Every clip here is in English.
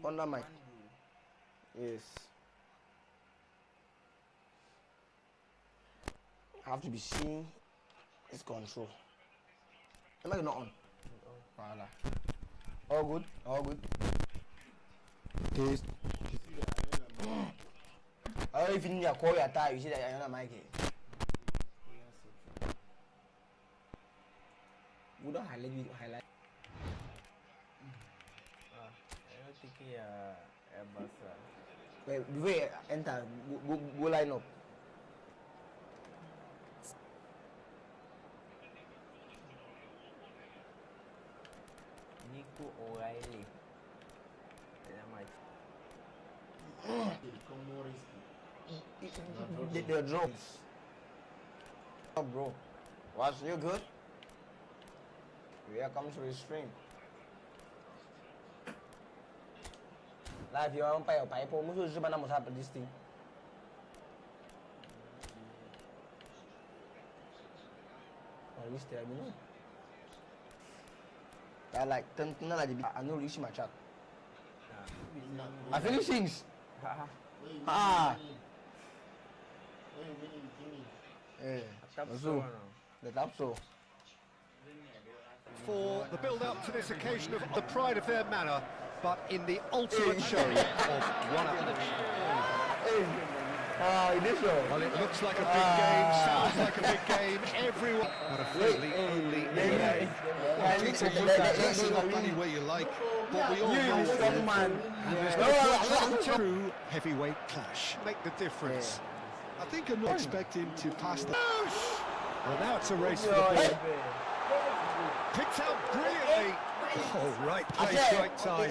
Under mic. Yes. I have to be seen. It's control. Am I not on? Voila. All good. All good. Taste. I don't even need to call your tie. You see that you're on mic. We don't highlight. Wait, before you enter, go line up. Nico O'Reilly. They're drones. Oh, bro. Watch, you good? Here comes to the stream. Live, you're on fire. Pipe. Who's this thing? Oh, this there, you know. I like I know reach my chat. I finish things. Ah. So the top so. For the build-up to this occasion of the pride of their manor, but in the ultimate show of one-upmanship. Well, it looks like a big game, sounds like a big game, everyone... But a friendly only in the game. It's a dress it up any way you like, but we all know what we're in. And there's no true heavyweight clash. Make the difference. I think I'm not expecting to pass the... Well, now it's a race for the ball. Picked out brilliantly. Oh, right place, right time.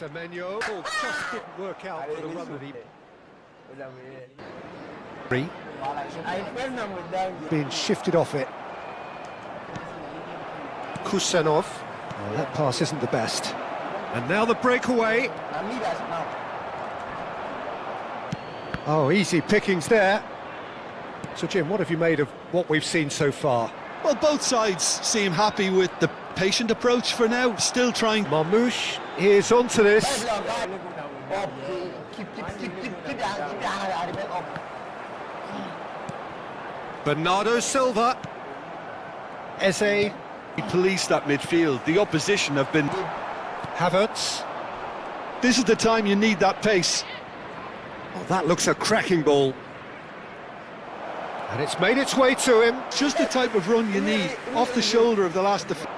Semenyo just didn't work out for the run that he... Being shifted off it. Kusanov. Oh, that pass isn't the best. And now the breakaway. Oh, easy pickings there. So, Jim, what have you made of what we've seen so far? Well, both sides seem happy with the patient approach for now, still trying. Marmouche is onto this. Bernardo Silva. Eze. He policed that midfield. The opposition have been... Havertz. This is the time you need that pace. Oh, that looks a cracking ball. And it's made its way to him. Just the type of run you need, off the shoulder of the last defender.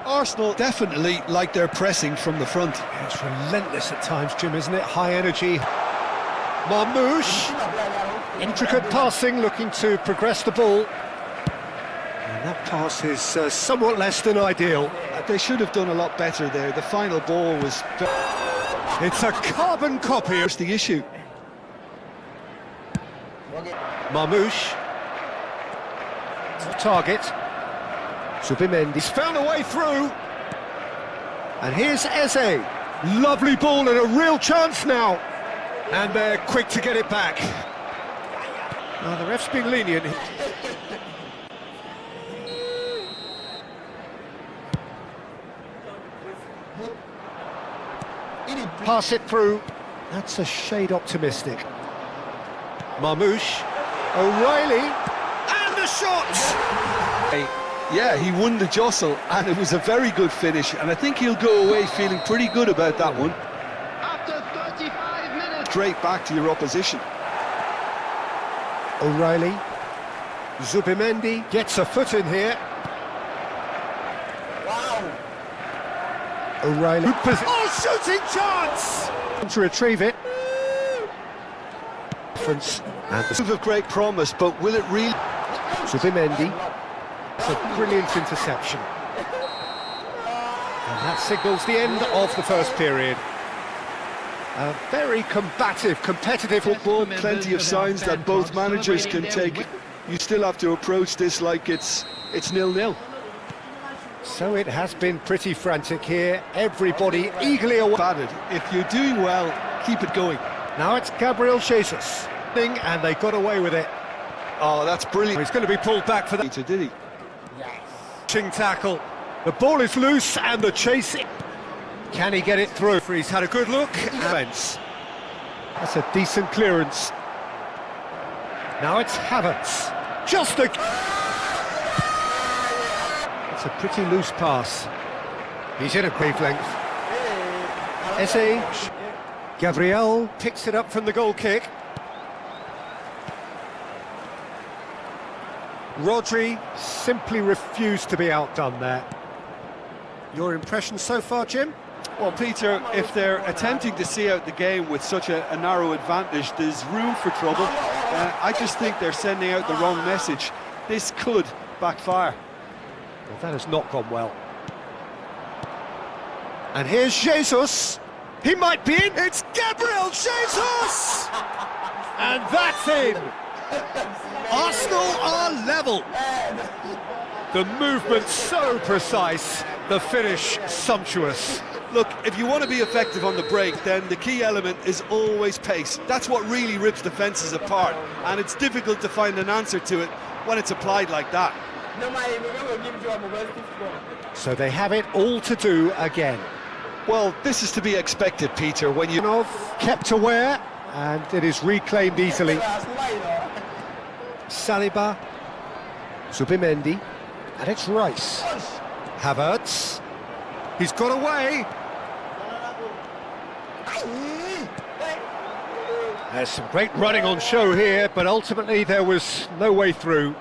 Arsenal definitely like their pressing from the front. It's relentless at times, Jim, isn't it? High energy. Marmouche. Intricate passing, looking to progress the ball. And that pass is somewhat less than ideal. They should have done a lot better there. The final ball was... It's a carbon copy. Here's the issue. Marmouche. Target. Zubimendi. Found a way through. And here's Eze. Lovely ball and a real chance now. And they're quick to get it back. Now the ref's been lenient. Pass it through. That's a shade optimistic. Marmouche. O'Reilly. And the shot! Yeah, he won the jostle, and it was a very good finish, and I think he'll go away feeling pretty good about that one. After 35 minutes. Straight back to your opposition. O'Reilly. Zubimendi gets a foot in here. Wow. O'Reilly. Oh, shooting chance! To retrieve it. And Move of great promise, but will it really? Zubimendi. It's a brilliant interception. And that signals the end of the first period. A very combative, competitive Football, plenty of signs that both managers can take. You still have to approach this like it's 0-0. So it has been pretty frantic here. Everybody eagerly away. Battered. If you're doing well, keep it going. Now it's Gabriel Jesus. And they got away with it. Oh, that's brilliant. He's going to be pulled back for that. Did he? Yes. Tackle. The ball is loose and the chasing. Can he get it through? He's had a good look. That's a decent clearance. Now it's Havertz. Just a... It's a pretty loose pass. He's in a wavelength. Esse. Gabriel picks it up from the goal kick. Rodri simply refused to be outdone there. Your impression so far, Jim? Well, Peter, if they're attempting to see out the game with such a narrow advantage, there's room for trouble. I just think they're sending out the wrong message. This could backfire. Well, that has not gone well. And here's Jesus. He might be in. It's Gabriel Jesus! And that's in. Arsenal are level. The movement so precise, the finish sumptuous. Look, if you want to be effective on the break, then the key element is always pace. That's what really rips defences apart, and it's difficult to find an answer to it when it's applied like that. So they have it all to do again. Well, this is to be expected, Peter, when you... Kept aware, and it is reclaimed easily. Saliba, Zubimendi, and it's Rice. Havertz, he's got away. There's some great running on show here, but ultimately there was no way through.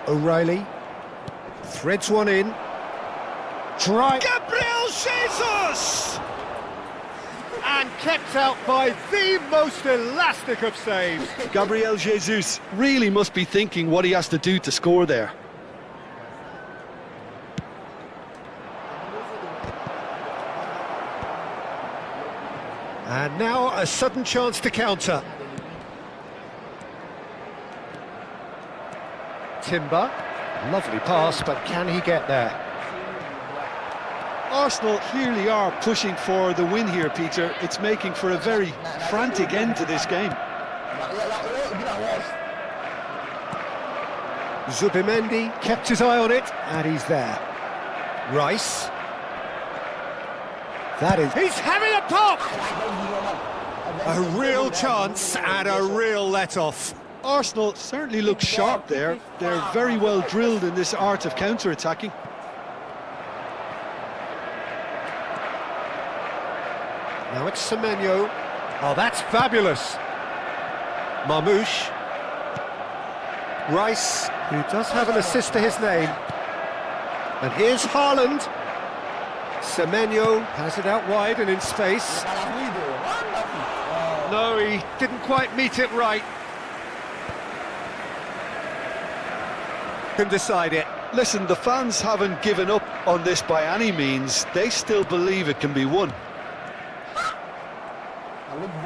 O'Reilly threads one in. Try Gabriel Jesus! And kept out by the most elastic of saves. Gabriel Jesus really must be thinking what he has to do to score there. And now a sudden chance to counter. Timber, lovely pass, but can he get there? Arsenal clearly are pushing for the win here, Peter. It's making for a very frantic end to this game. Zubimendi kept his eye on it, and he's there. Rice. That is... He's having a pop! A real chance and a real let-off. Arsenal certainly look sharp there. They're very well drilled in this art of counter-attacking. Now it's Semenyo. Oh, that's fabulous. Marmouche. Rice, who does have an assist to his name. And here's Haaland. Semenyo has it out wide and in space. No, he didn't quite meet it right. Can decide it. Listen, the fans haven't given up on this by any means. They still believe it can be won.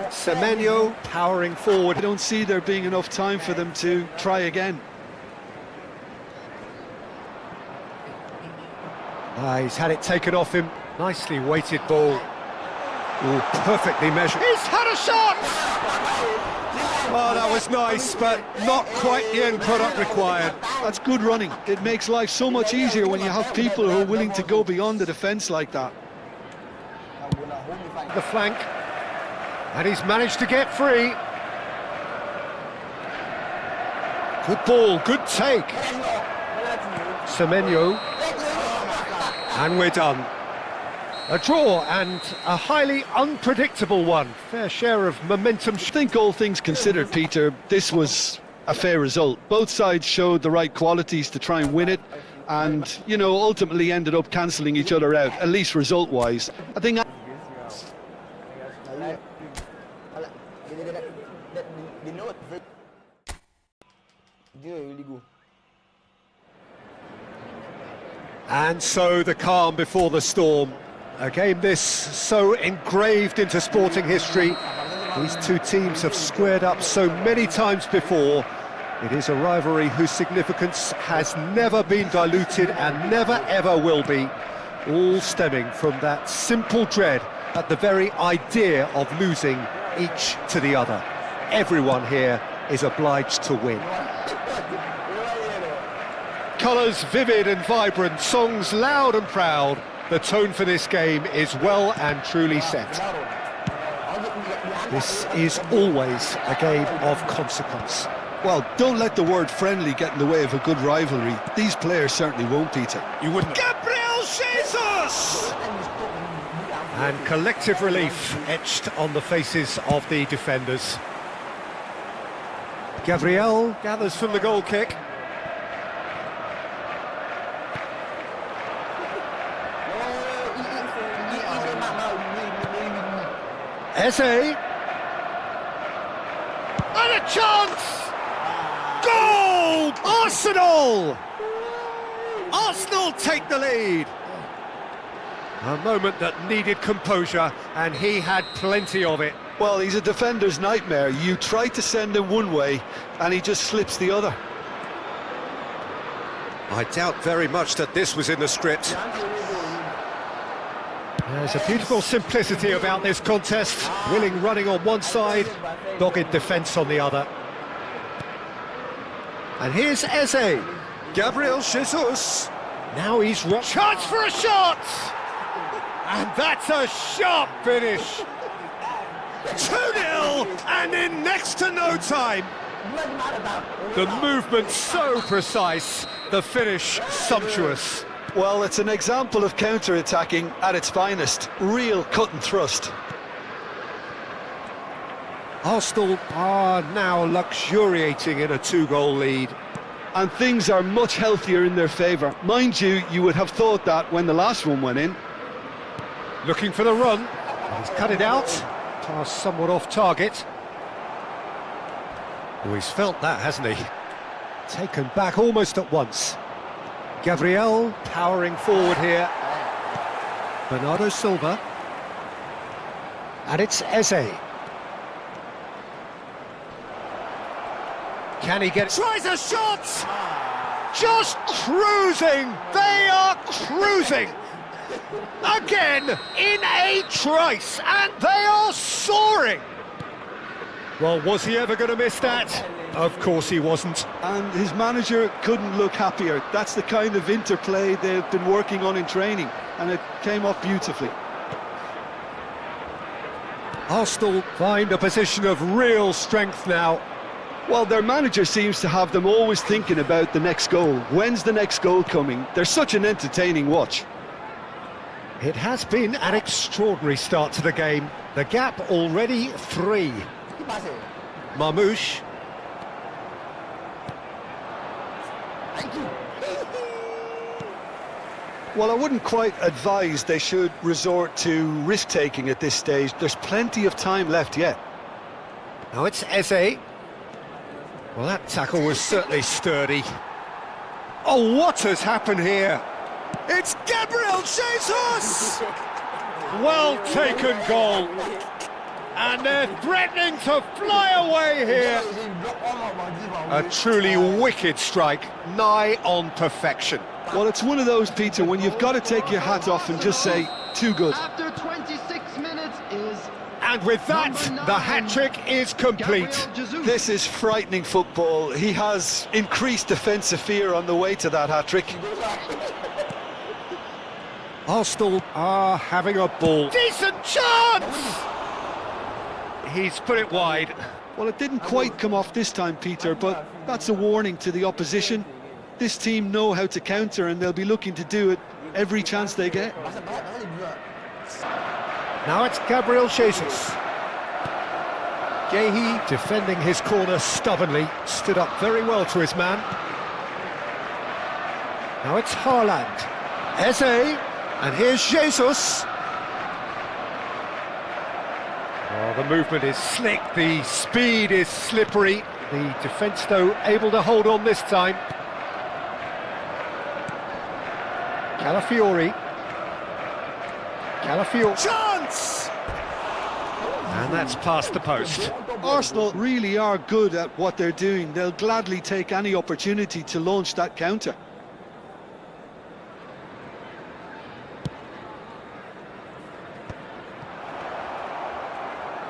Semenyo powering forward. I don't see there being enough time for them to try again. He's had it taken off him. Nicely weighted ball. Ooh, perfectly measured. He's had a shot! Oh, that was nice, but not quite the end product required. That's good running. It makes life so much easier when you have people who are willing to go beyond the defence like that. The flank. And he's managed to get free. Good ball, good take. Semenyo. And we're done. A draw and a highly unpredictable one. Fair share of momentum. I think all things considered, Peter, this was a fair result. Both sides showed the right qualities to try and win it, and, you know, ultimately ended up cancelling each other out, at least result-wise. I think... And so the calm before the storm. A game this so engraved into sporting history. These two teams have squared up so many times before. It is a rivalry whose significance has never been diluted and never ever will be. All stemming from that simple dread at the very idea of losing each to the other. Everyone here is obliged to win. Colours vivid and vibrant, songs loud and proud. The tone for this game is well and truly set. This is always a game of consequence. Well, don't let the word friendly get in the way of a good rivalry. These players certainly won't, Peter. You wouldn't. Gabriel Jesus! And collective relief etched on the faces of the defenders. Gabriel gathers from the goal kick. Eze. And a chance! Goal! Arsenal! Arsenal take the lead. A moment that needed composure, and he had plenty of it. Well, he's a defender's nightmare. You try to send him one way, and he just slips the other. I doubt very much that this was in the script. There's a beautiful simplicity about this contest. Willing running on one side, dogged defence on the other. And here's Eze. Gabriel Jesus. Now he's... Chance for a shot! And that's a sharp finish. 2-0, and in next to no time. The movement so precise, the finish sumptuous. Well, it's an example of counter-attacking at its finest. Real cut and thrust. Arsenal are now luxuriating in a 2-goal lead. And things are much healthier in their favour. Mind you, you would have thought that when the last one went in. Looking for the run. He's cut it out. Pass somewhat off target. Oh, he's felt that, hasn't he? Taken back almost at once. Gabriel powering forward here. Bernardo Silva. And it's Eze. Can he get it? Tries a shot! Just cruising! They are cruising! Again, in a trice, and they are soaring! Well, was he ever going to miss that? Of course he wasn't. And his manager couldn't look happier. That's the kind of interplay they've been working on in training, and it came off beautifully. Arsenal find a position of real strength now. Well, their manager seems to have them always thinking about the next goal. When's the next goal coming? They're such an entertaining watch. It has been an extraordinary start to the game. The gap already 3. Marmouche. Well, I wouldn't quite advise they should resort to risk-taking at this stage. There's plenty of time left yet. Now it's Eze. Well, that tackle was certainly sturdy. Oh, what has happened here? It's Gabriel Jesus! Well taken goal. And they're threatening to fly away here. A truly wicked strike, nigh on perfection. Well, it's one of those, Peter, when you've got to take your hat off and just say, too good. After 26 minutes is... And with that, the hat-trick is complete. This is frightening football. He has increased defensive fear on the way to that hat-trick. Arsenal are having a ball. Decent chance! He's put it wide. Well, it didn't quite come off this time, Peter, but that's a warning to the opposition. This team know how to counter, and they'll be looking to do it every chance they get. Now it's Gabriel Jesus. Gehi defending his corner stubbornly, stood up very well to his man. Now it's Haaland. Eze, and here's Jesus. Oh, the movement is slick, the speed is slippery. The defence, though, able to hold on this time. Calafiori. Chance! And that's past the post. Arsenal really are good at what they're doing. They'll gladly take any opportunity to launch that counter.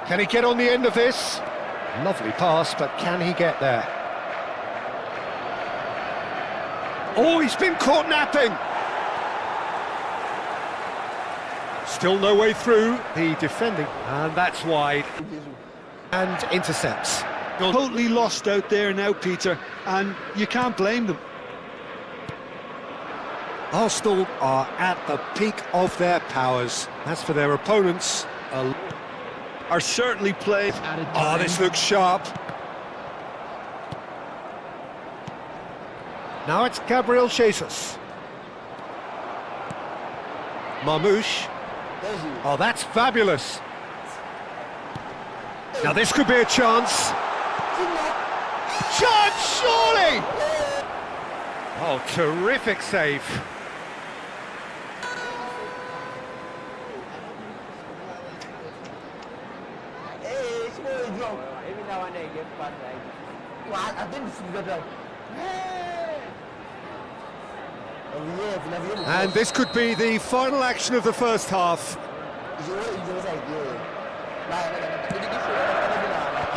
Can he get on the end of this? Lovely pass, but can he get there? Oh, he's been caught napping! Still no way through, the defending, and that's wide. And intercepts. Totally lost out there now, Peter, and you can't blame them. Arsenal are at the peak of their powers. As for their opponents, Are certainly played. oh, this looks sharp. Now it's Gabriel Jesus. Marmouche. Oh, that's fabulous. Now this could be a chance. Chance, surely! Oh, terrific save. Every now and then you get past like. Well, I think this is good. And this could be the final action of the first half.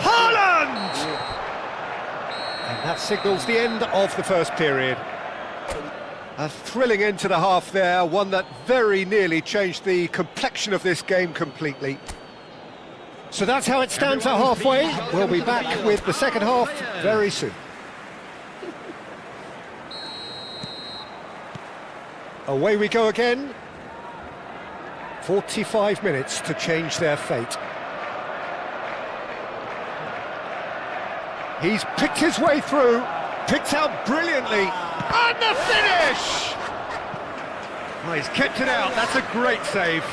Haaland! And that signals the end of the first period. A thrilling end to the half there, one that very nearly changed the complexion of this game completely. So that's how it stands at halfway. We'll be back with the second half very soon. Away we go again. 45 minutes to change their fate. He's picked his way through, picked out brilliantly, and the finish! Oh, he's kept it out, that's a great save.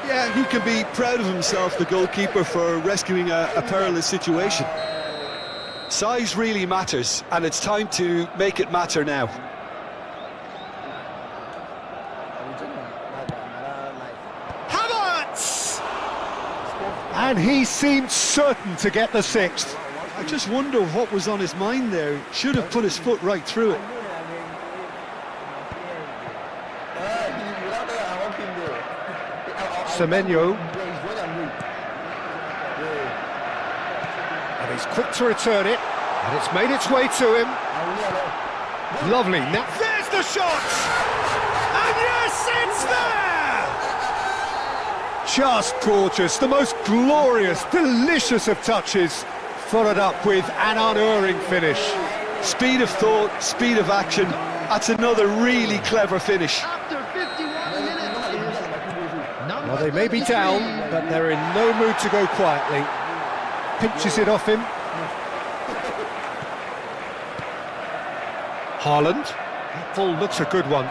Yeah, he can be proud of himself, the goalkeeper, for rescuing a perilous situation. Size really matters, and it's time to make it matter now. And he seemed certain to get the sixth. I just wonder what was on his mind there. Should have put his foot right through it. Semenyo. And he's quick to return it. And it's made its way to him. Lovely. Now there's the shot! And yes, it's there! Just gorgeous, the most glorious, delicious of touches, followed up with an unerring finish. Speed of thought, speed of action. That's another really clever finish. After 51 minutes is number Well, they may be down, but they're in no mood to go quietly. Pinches it off him. Haaland. That ball looks a good one.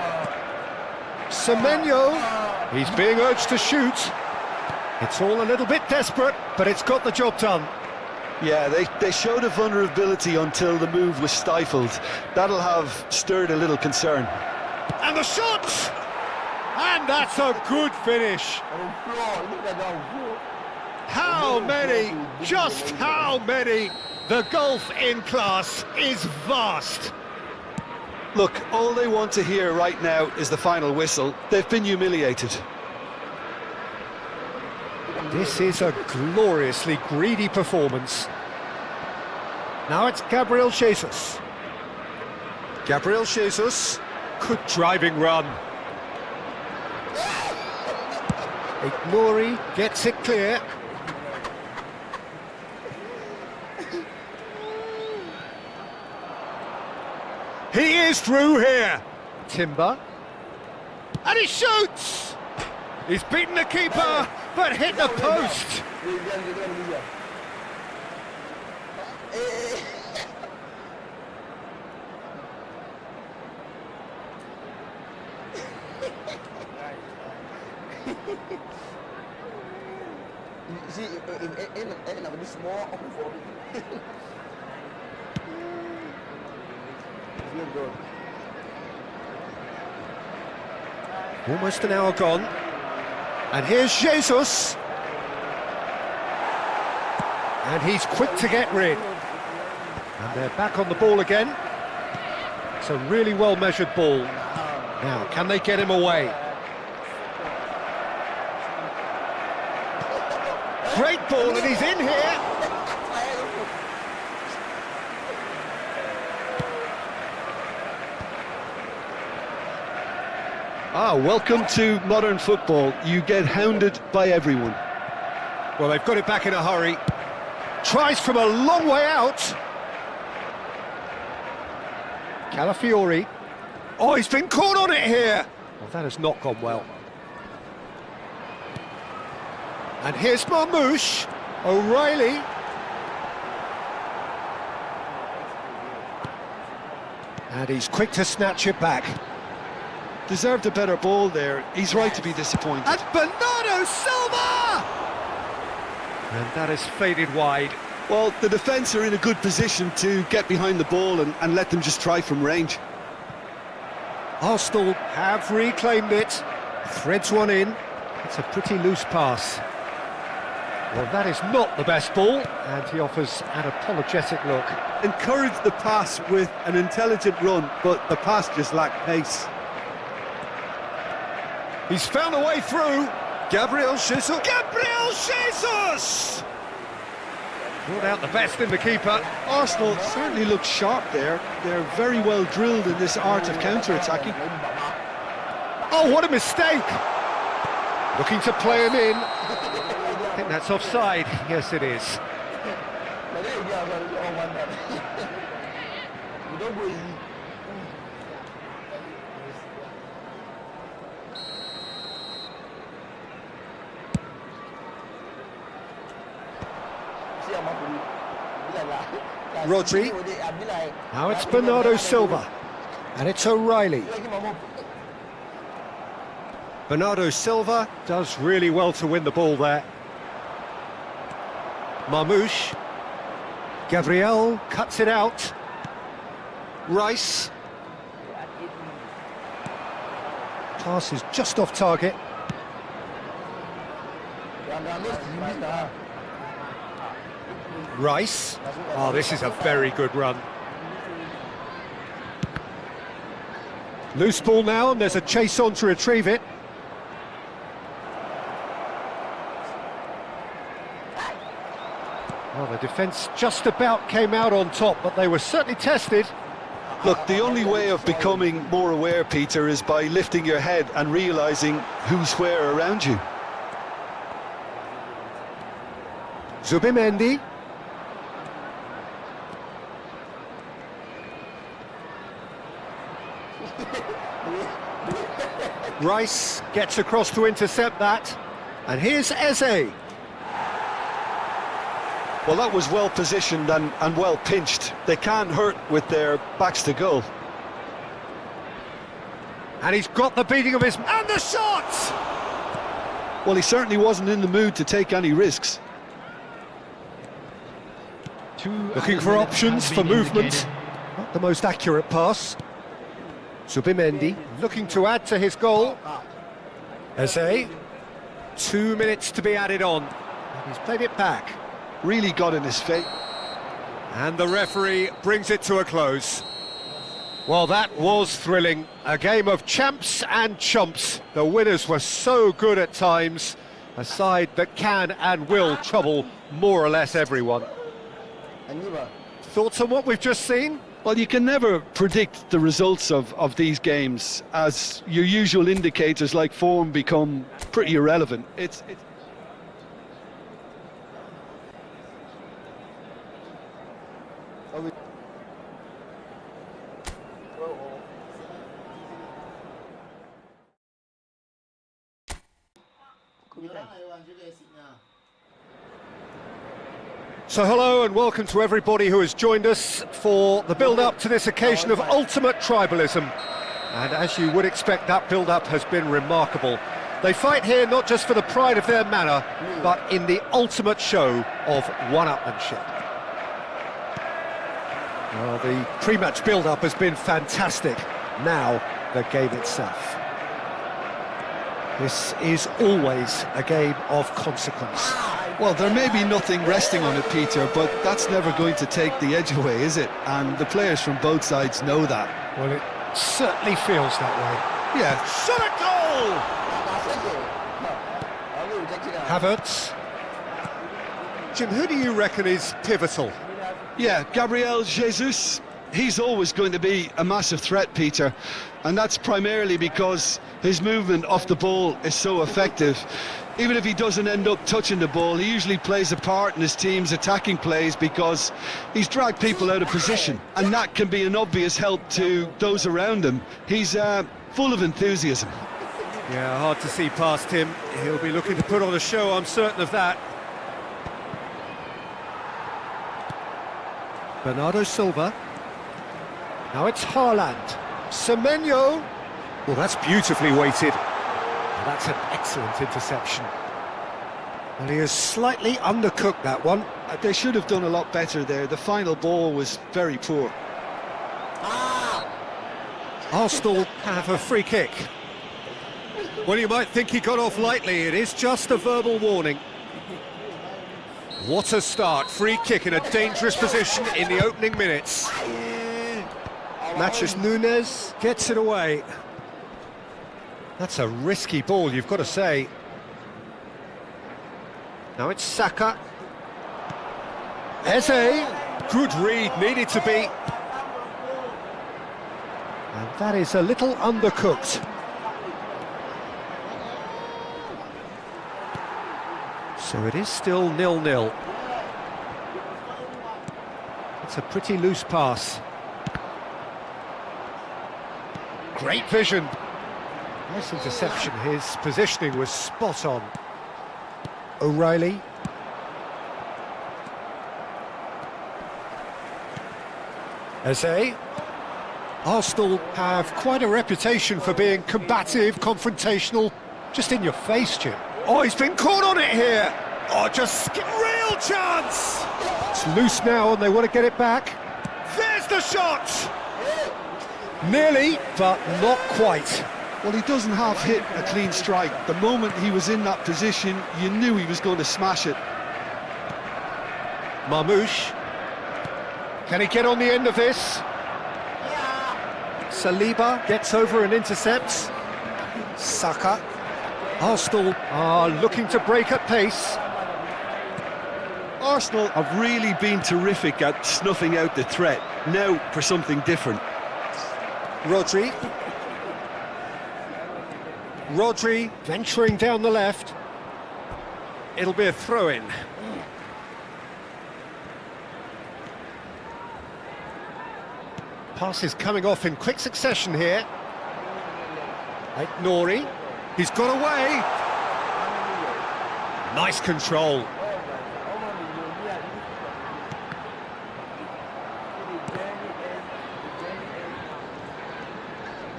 Semenyo. He's being urged to shoot. It's all a little bit desperate, but it's got the job done. Yeah, they showed a vulnerability until the move was stifled. That'll have stirred a little concern. And the shot! And that's a good finish. How many? Just how many? The gulf in class is vast. Look, all they want to hear right now is the final whistle. They've been humiliated. This is a gloriously greedy performance. Now it's Gabriel Jesus. Gabriel Jesus. Good driving run. Ignori gets it clear. He is through here. Timber. And he shoots! He's beaten the keeper. but hit the post. You see, if this small open for me. It's good. Almost an hour gone. And here's Jesus. And he's quick to get rid. And they're back on the ball again. It's a really well-measured ball. Now, can they get him away? Great ball, and he's in here. Welcome to modern football. You get hounded by everyone. Well, they've got it back in a hurry. Tries from a long way out. Calafiori. Oh, he's been caught on it here. Well, that has not gone well. And here's Marmouche. O'Reilly. And he's quick to snatch it back. Deserved a better ball there. He's right to be disappointed. And Bernardo Silva! And that is faded wide. Well, the defence are in a good position to get behind the ball and let them just try from range. Arsenal have reclaimed it. Threads one in. It's a pretty loose pass. Well, that is not the best ball, and he offers an apologetic look. Encouraged the pass with an intelligent run, but the pass just lacked pace. He's found a way through. Gabriel Jesus. Gabriel Jesus! Brought out the best in the keeper. Arsenal certainly look sharp there. They're very well drilled in this art of counter-attacking. Oh, what a mistake! Looking to play him in. I think that's offside. Yes, it is. Rodri. Now it's Bernardo Silva. And it's O'Reilly. Bernardo Silva does really well to win the ball there. Marmouche. Gabriel cuts it out. Rice. Pass is just off target. Rice. Oh, this is a very good run. Loose ball now, and there's a chase on to retrieve it. Well, the defence just about came out on top, but they were certainly tested. Look, the only way of becoming more aware, Peter, is by lifting your head and realising who's where around you. Zubimendi. Rice gets across to intercept that. And here's Eze. Well, that was well positioned and well pinched. They can't hurt with their backs to goal. And he's got the beating of his... And the shot! Well, he certainly wasn't in the mood to take any risks. Looking for options for movement. Not the most accurate pass. Zubimendi looking to add to his goal. Eze. 2 minutes to be added on. And he's played it back. Really got in his face. And the referee brings it to a close. Well, that was thrilling. A game of champs and chumps. The winners were so good at times. A side that can and will trouble more or less everyone. Thoughts on what we've just seen? Well, you can never predict the results of these games, as your usual indicators like form become pretty irrelevant. It's So hello and welcome to everybody who has joined us for the build-up to this occasion of ultimate tribalism. And as you would expect, that build-up has been remarkable. They fight here not just for the pride of their manor, but in the ultimate show of one-upmanship. Well, the pre-match build-up has been fantastic. Now, the game itself. This is always a game of consequence. Well, there may be nothing resting on it, Peter, but that's never going to take the edge away, is it? And the players from both sides know that. Well, it certainly feels that way. Yeah. Shot a goal! Havertz. Jim, who do you reckon is pivotal? Yeah, Gabriel Jesus. He's always going to be a massive threat, Peter, and that's primarily because his movement off the ball is so effective. Even if he doesn't end up touching the ball, he usually plays a part in his team's attacking plays because he's dragged people out of position, and that can be an obvious help to those around him. He's full of enthusiasm. Yeah, hard to see past him. He'll be looking to put on a show, I'm certain of that. Bernardo Silva. Now it's Haaland. Semenyo. Well, that's beautifully weighted. Well, that's an excellent interception. Well, he has slightly undercooked that one. They should have done a lot better there. The final ball was very poor. Arsenal have a free kick. Well, you might think he got off lightly. It is just a verbal warning. What a start. Free kick in a dangerous position in the opening minutes. Matches Nunes gets it away. That's a risky ball, you've got to say. Now it's Saka. Eze. Good read, needed to be. And that is a little undercooked. So it is still 0-0. It's a pretty loose pass. Great vision. Nice interception. His positioning was spot on. O'Reilly. Eze. Arsenal have quite a reputation for being combative, confrontational, just in your face, Jim. Oh, he's been caught on it here. Oh, just real chance. It's loose now and they want to get it back. There's the shot. Nearly, but not quite. Well, he doesn't half hit a clean strike. The moment he was in that position, you knew he was going to smash it. Marmouche. Can he get on the end of this? Saliba gets over and intercepts. Saka. Arsenal are looking to break at pace. Arsenal have really been terrific at snuffing out the threat. Now for something different. Rodri. Rodri venturing down the left. It'll be a throw-in. Passes coming off in quick succession here. Nori. He's got away. Nice control.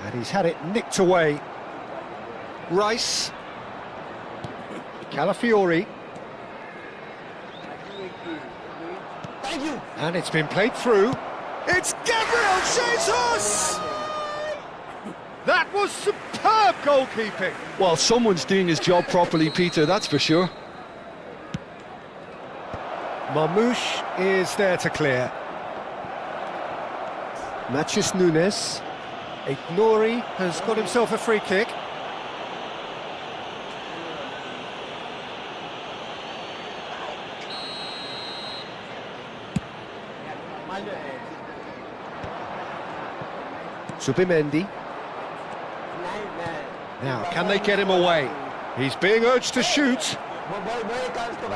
And he's had it nicked away. Rice. Calafiori. Thank you. And it's been played through. It's Gabriel Jesus! That was superb goalkeeping. Well, someone's doing his job properly, Peter, that's for sure. Marmouche is there to clear. Matches Nunes. Nori has got himself a free kick. Subimendi. Now, can they get him away? He's being urged to shoot.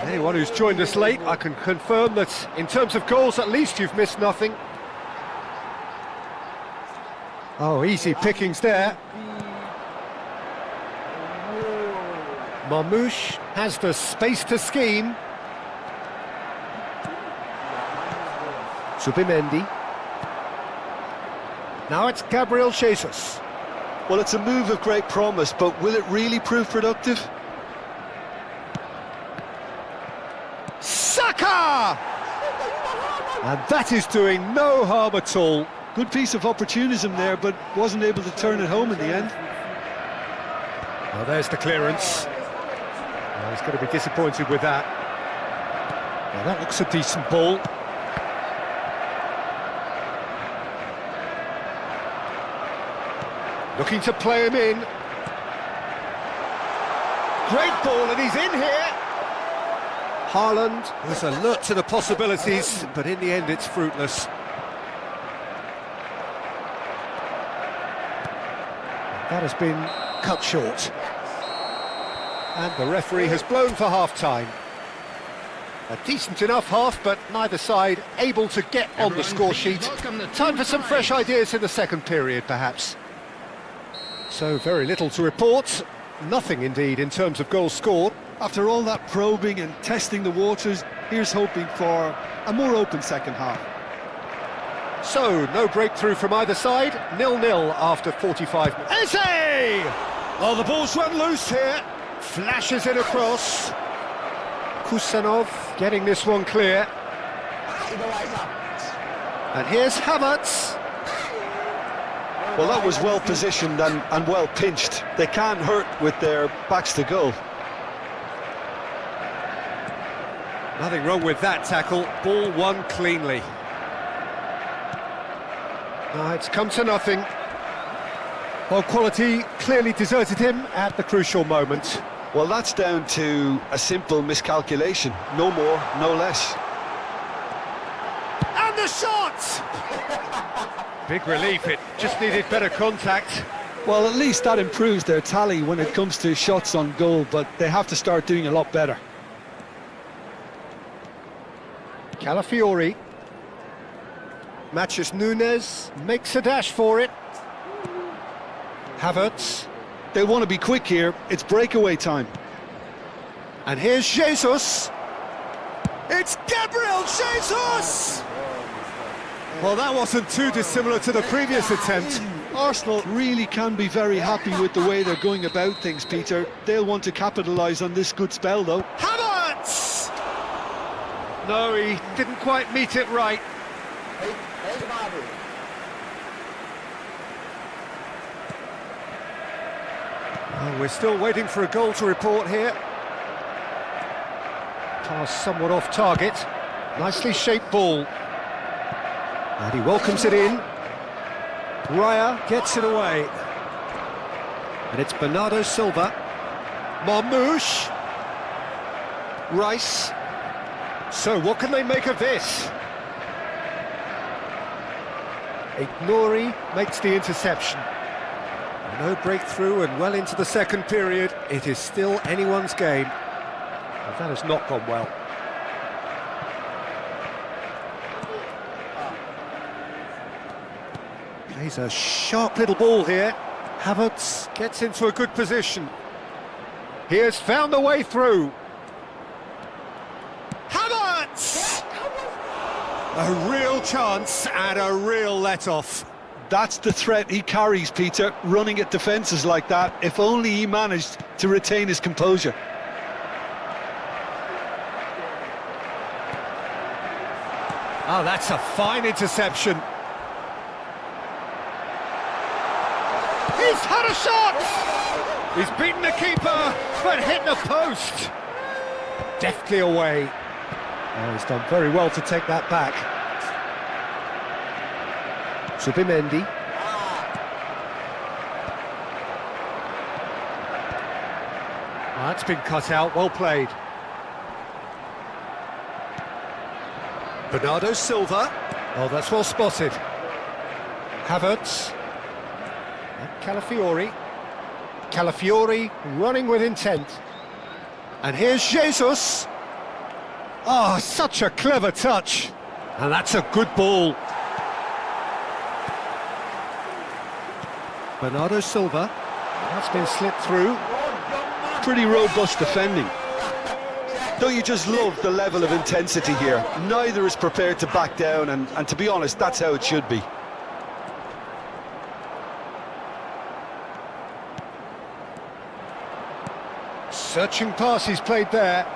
Anyone who's joined us late, I can confirm that in terms of goals, at least you've missed nothing. Oh, easy pickings there. Marmoush has the space to scheme. Subimendi. Now it's Gabriel Jesus. Well, it's a move of great promise, but will it really prove productive? Saka! And that is doing no harm at all. Good piece of opportunism there, but wasn't able to turn it home in the end. Well, there's the clearance. Well, he's going to be disappointed with that. Well, that looks a decent ball. Looking to play him in. Great ball, and he's in here. Haaland was alert to the possibilities, but in the end it's fruitless. That has been cut short. And the referee has blown for half-time. A decent enough half, but neither side able to get on the score sheet. Time for some fresh ideas in the second period, perhaps. So very little to report. Nothing, indeed, in terms of goals scored. After all that probing and testing the waters, here's hoping for a more open second half. So, no breakthrough from either side. 0-0 after 45 minutes. Eze! Oh, the ball's run loose here. Flashes it across. Kusanov getting this one clear. And here's Havertz. Well, that was well positioned and well pinched. They can't hurt with their backs to goal. Nothing wrong with that tackle. Ball won cleanly. It's come to nothing. Well, quality clearly deserted him at the crucial moment. Well, that's down to a simple miscalculation. No more, no less. And the shot! Big relief, it just needed better contact. Well, at least that improves their tally when it comes to shots on goal, but they have to start doing a lot better. Calafiori. Matches Nunes, makes a dash for it. Havertz. They want to be quick here, it's breakaway time. And here's Jesus. It's Gabriel Jesus! Well, that wasn't too dissimilar to the previous attempt. Arsenal really can be very happy with the way they're going about things, Peter. They'll want to capitalise on this good spell, though. Havertz! No, he didn't quite meet it right. Well, we're still waiting for a goal to report here. Pass somewhat off target. Nicely shaped ball. And he welcomes it in. Raya gets it away. And it's Bernardo Silva. Marmoush. Rice. So what can they make of this? Ignori makes the interception. No breakthrough and well into the second period. It is still anyone's game. Well, that has not gone well. Plays a sharp little ball here. Havertz gets into a good position. He has found the way through. Havertz! A real chance and a real let-off. That's the threat he carries, Peter, running at defences like that. If only he managed to retain his composure. Oh, that's a fine interception. He's had a shot! He's beaten the keeper, but hit the post. Deftly away. Oh, he's done very well to take that back. Subimendi. Oh, that's been cut out, well played. Bernardo Silva. Oh, that's well spotted. Havertz. And Calafiori. Calafiori running with intent. And here's Jesus. Oh, such a clever touch. And that's a good ball. Bernardo Silva. That's been slipped through. pretty robust defending. Don't you just love the level of intensity here? Neither is prepared to back down, and to be honest, that's how it should be. Searching passes played there.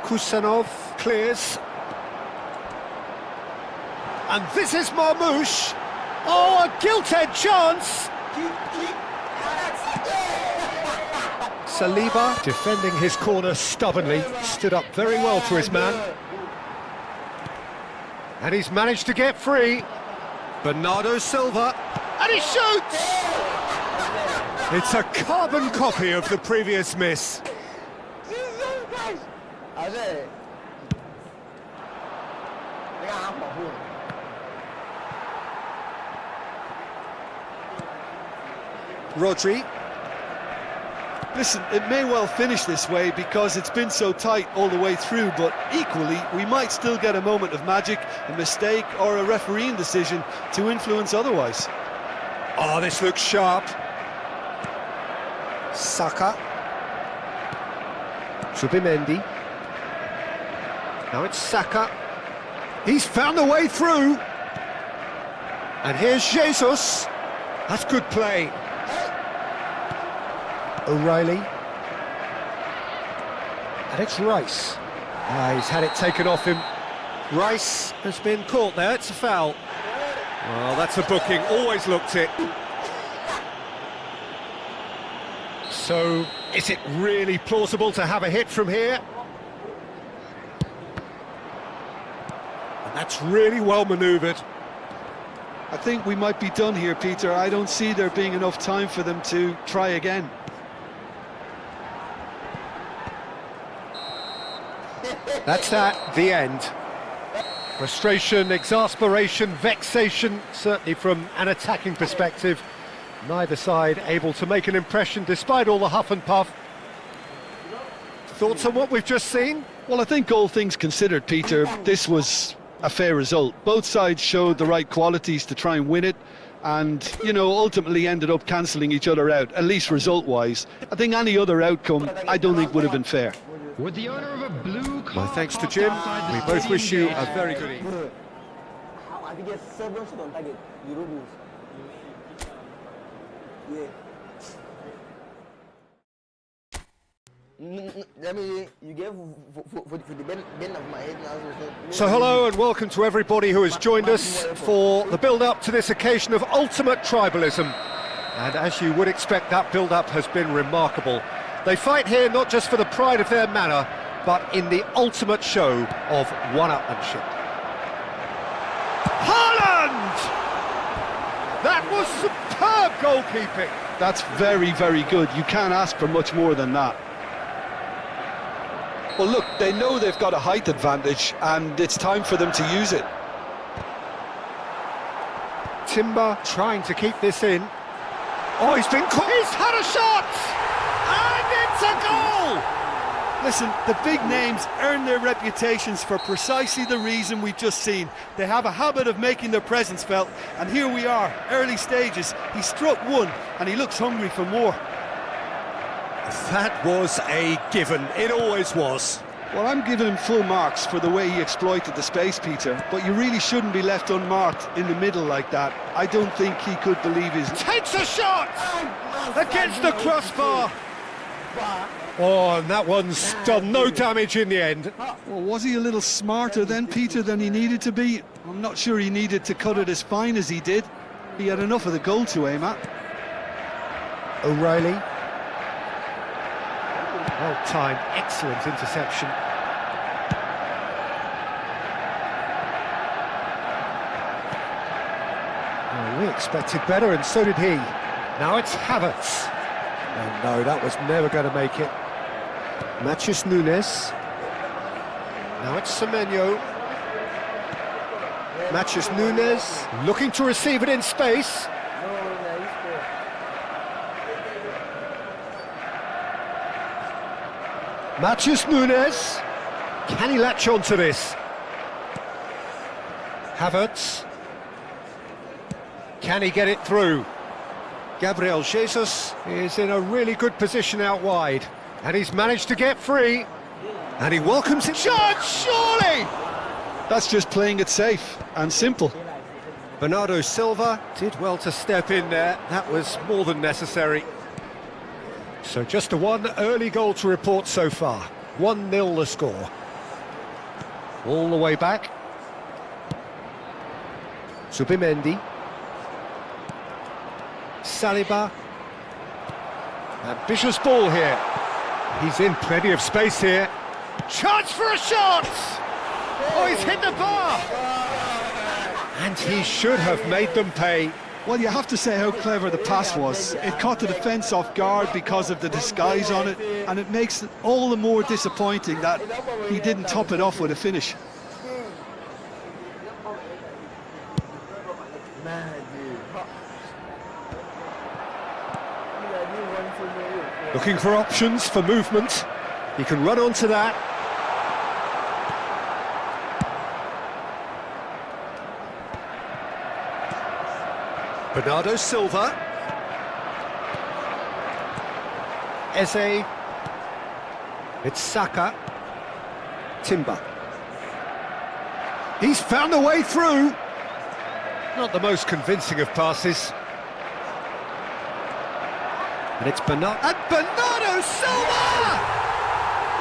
Kusanov clears. And this is Marmoush. Oh, a gilt-edged chance. Saliba, defending his corner stubbornly, stood up very well to his man. And he's managed to get free. Bernardo Silva, and he shoots! It's a carbon copy of the previous miss. Rodri. Listen, it may well finish this way because it's been so tight all the way through, but equally, we might still get a moment of magic, a mistake or a refereeing decision to influence otherwise. Oh, this looks sharp. Saka. Zubimendi. Now it's Saka. He's found a way through. And here's Jesus. That's good play. O'Reilly. And it's Rice. He's had it taken off him. Rice has been caught there, it's a foul. Well, that's a booking, always looked it. So, is it really plausible to have a hit from here? And that's really well manoeuvred. I think we might be done here, Peter. I don't see there being enough time for them to try again. That's that, the end. Frustration, exasperation, vexation, certainly from an attacking perspective. Neither side able to make an impression despite all the huff and puff. Thoughts on what we've just seen? Well, I think all things considered, Peter, this was a fair result. Both sides showed the right qualities to try and win it, and, you know, ultimately ended up cancelling each other out, at least result-wise. I think any other outcome, I don't think would have been fair. With the owner of a blue car. My thanks to Jim. We both wish you a very good evening. I think it's 7 shots on target. Euro goals. Yeah. I mean, you gave for the bend of my head now. So hello and welcome to everybody who has joined us for the build-up to this occasion of ultimate tribalism. And as you would expect, that build-up has been remarkable. They fight here not just for the pride of their manor, but in the ultimate show of one-upmanship. Haaland! That was superb goalkeeping. That's very, very good. You can't ask for much more than that. Well, look, they know they've got a height advantage, and it's time for them to use it. Timber trying to keep this in. Oh, he's been caught. He's had a shot! And it's a goal! Listen, the big names earn their reputations for precisely the reason we've just seen. They have a habit of making their presence felt, and here we are, early stages. He struck one, and he looks hungry for more. That was a given. It always was. Well, I'm giving him full marks for the way he exploited the space, Peter, but you really shouldn't be left unmarked in the middle like that. I don't think he could believe his... Takes a shot! Against the crossbar! Oh, and that one's done no damage in the end. Well, was he a little smarter then, Peter, than he needed to be? I'm not sure he needed to cut it as fine as he did. He had enough of the goal to aim at. O'Reilly. Well timed, excellent interception. Well, we expected better, and so did he. Now it's Havertz. Oh no, that was never going to make it. Matheus Nunes. Now it's Semenyo. Matheus Nunes looking to receive it in space. Matheus Nunes. Can he latch on to this? Havertz. Can he get it through? Gabriel Jesus is in a really good position out wide, and he's managed to get free, and he welcomes it. Shot, surely! That's just playing it safe and simple. Bernardo Silva did well to step in there. That was more than necessary. So just a one early goal to report so far. 1-0 the score. All the way back. Zubimendi. Saliba. Ambitious ball here. He's in plenty of space here. Chance for a shot! Oh, he's hit the bar! And he should have made them pay. Well, you have to say how clever the pass was. It caught the defence off guard because of the disguise on it, and it makes it all the more disappointing that he didn't top it off with a finish. Looking for options for movement. He can run onto that. Bernardo Silva. Eze. It's Saka. Timber. He's found a way through. Not the most convincing of passes. And it's Bernardo Silva!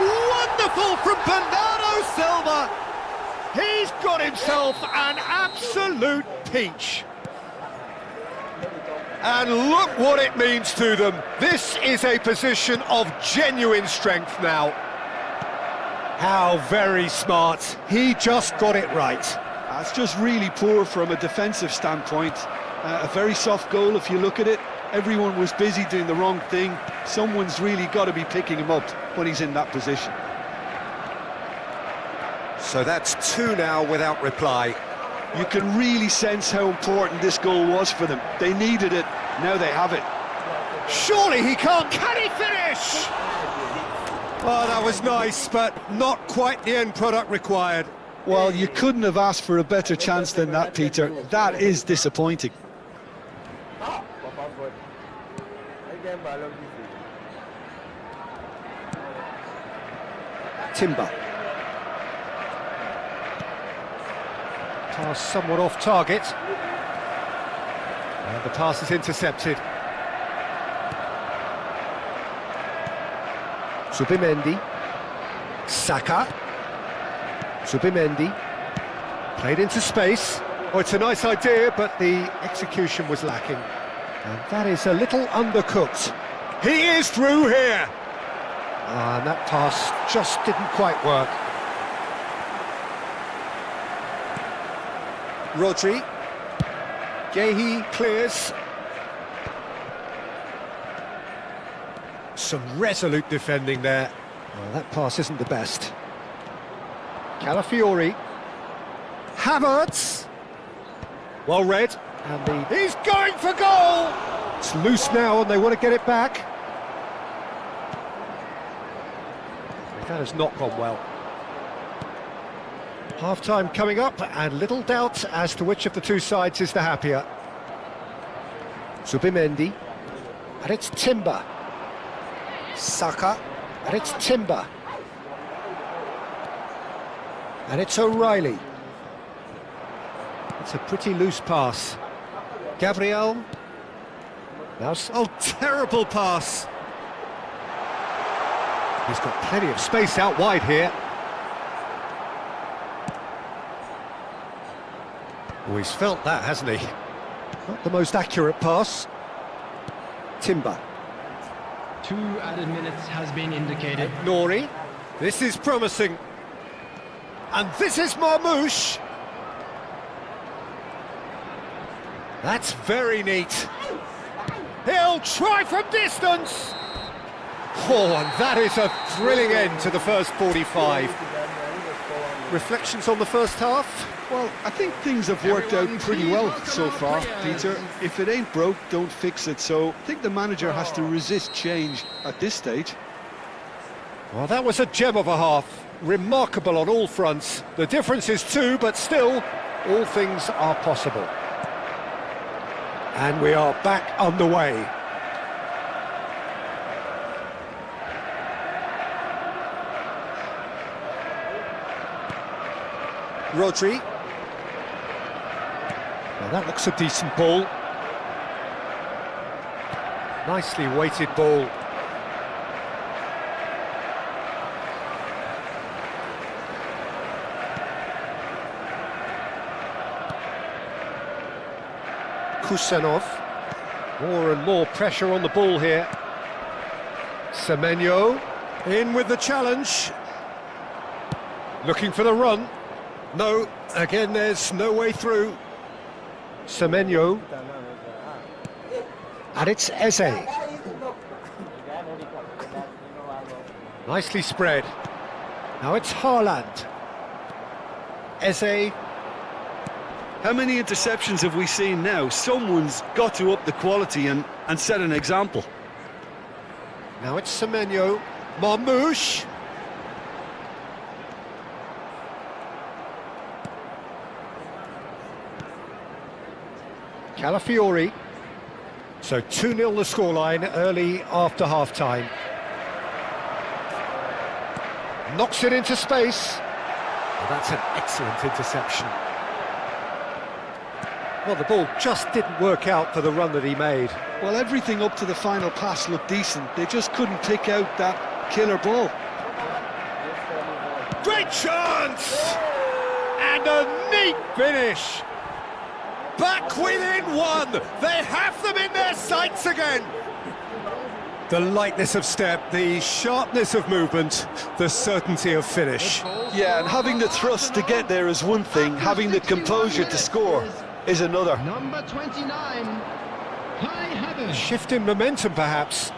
Wonderful from Bernardo Silva! He's got himself an absolute peach. And look what it means to them. This is a position of genuine strength now. How very smart. He just got it right. That's just really poor from a defensive standpoint. A very soft goal if you look at it. Everyone was busy doing the wrong thing. Someone's really got to be picking him up when he's in that position. So that's 2 now without reply. You can really sense how important this goal was for them. They needed it, now they have it. Surely he can't. Can he finish? Oh, that was nice, but not quite the end product required. Well, you couldn't have asked for a better chance than that, Peter. That is disappointing. Timber. Pass somewhat off target. And the pass is intercepted. Zubimendi. Saka. Zubimendi. Played into space. Oh, it's a nice idea, but the execution was lacking. And that is a little undercooked. He is through here! And that pass just didn't quite work. Rodri. Gehi clears. Some resolute defending there. Well, that pass isn't the best. Calafiori. Havertz. Well read. And he's going for goal! It's loose now and they want to get it back. That has not gone well. Half-time coming up, and little doubt as to which of the two sides is the happier. Zubimendi, and it's Timber. Saka, and it's Timber. And it's O'Reilly. It's a pretty loose pass. Gabriel. Now, oh, terrible pass. He's got plenty of space out wide here. Oh, he's felt that, hasn't he? Not the most accurate pass. Timber. 2 added minutes has been indicated. Nori. This is promising. And this is Marmouche. That's very neat. He'll try from distance. Oh, and that is a thrilling end to the first 45. Reflections on the first half? Well, I think things have worked out pretty well so far, Peter. If it ain't broke, don't fix it. So I think the manager has to resist change at this stage. Well, that was a gem of a half. Remarkable on all fronts. The difference is 2, but still, all things are possible. And we are back underway. Rodri. Well, that looks a decent ball. Nicely weighted ball. Kusanov. More and more pressure on the ball here. Semenyo in with the challenge. Looking for the run. No, again there's no way through. Semenyo. And it's Eze. Nicely spread. Now it's Haaland. Eze. How many interceptions have we seen now? Someone's got to up the quality and set an example. Now it's Semenyo. Marmouche. Calafiori. So 2-0 the scoreline early after half-time. Knocks it into space. Well, that's an excellent interception. Well, the ball just didn't work out for the run that he made. Well, everything up to the final pass looked decent. They just couldn't pick out that killer ball. Great chance! And a neat finish. Back within one. They have them in their sights again. The lightness of step, the sharpness of movement, the certainty of finish. Yeah, and having the thrust to get there is one thing, having the composure to score is another. Number 29, Kai Havertz. Shift in momentum, perhaps.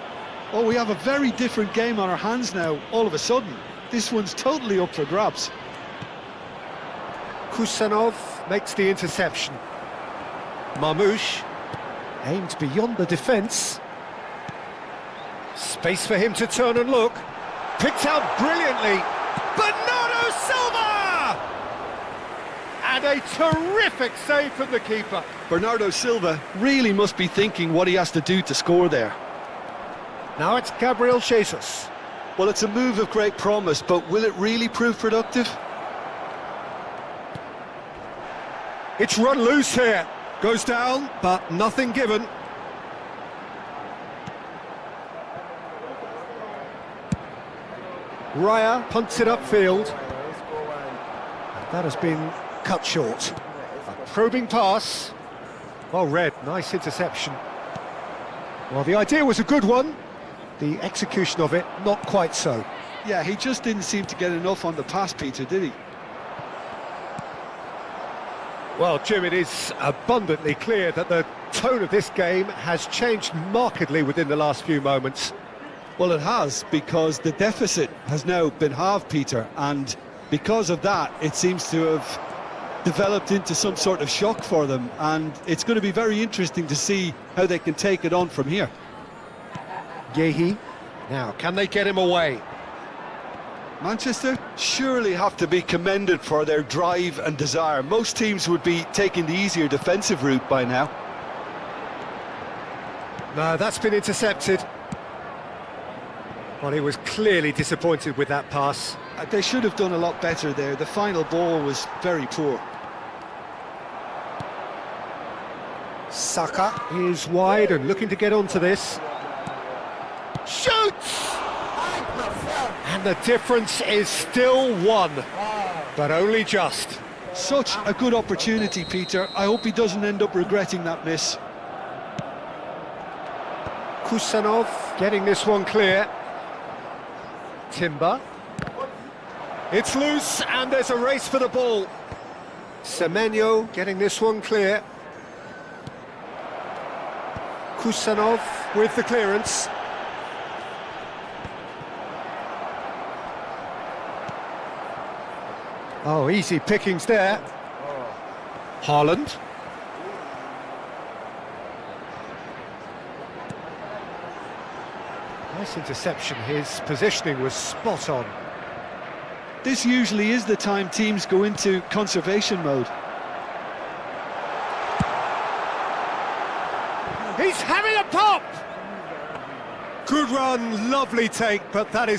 Oh, we have a very different game on our hands now, all of a sudden. This one's totally up for grabs. Kusanov makes the interception. Marmouche aimed beyond the defence. Space for him to turn and look. Picked out brilliantly. Bernardo Silva! And a terrific save from the keeper. Bernardo Silva really must be thinking what he has to do to score there. Now it's Gabriel Jesus. Well, it's a move of great promise, but will it really prove productive? It's run loose here. Goes down, but nothing given. Raya punts it upfield. That has been cut short. A probing pass. Well read, nice interception. Well, the idea was a good one. The execution of it, not quite so. Yeah, he just didn't seem to get enough on the pass, Peter, did he? Well, Jim, it is abundantly clear that the tone of this game has changed markedly within the last few moments. Well, it has, because the deficit has now been halved, Peter, and because of that, it seems to have developed into some sort of shock for them, and it's going to be very interesting to see how they can take it on from here. Yehi. Now, can they get him away? Manchester surely have to be commended for their drive and desire. Most teams would be taking the easier defensive route by now. No, that's been intercepted. Well, he was clearly disappointed with that pass. They should have done a lot better there. The final ball was very poor. Saka is wide and looking to get onto this. Shoots! And the difference is still one, but only just. Such a good opportunity, Peter. I hope he doesn't end up regretting that miss. Kusanov getting this one clear. Timber. It's loose and there's a race for the ball. Semenyo getting this one clear. Kusanov with the clearance. Oh, easy pickings there. Haaland. Nice interception. His positioning was spot on. This usually is the time teams go into conservation mode. He's having a pop! Good run, lovely take, but that is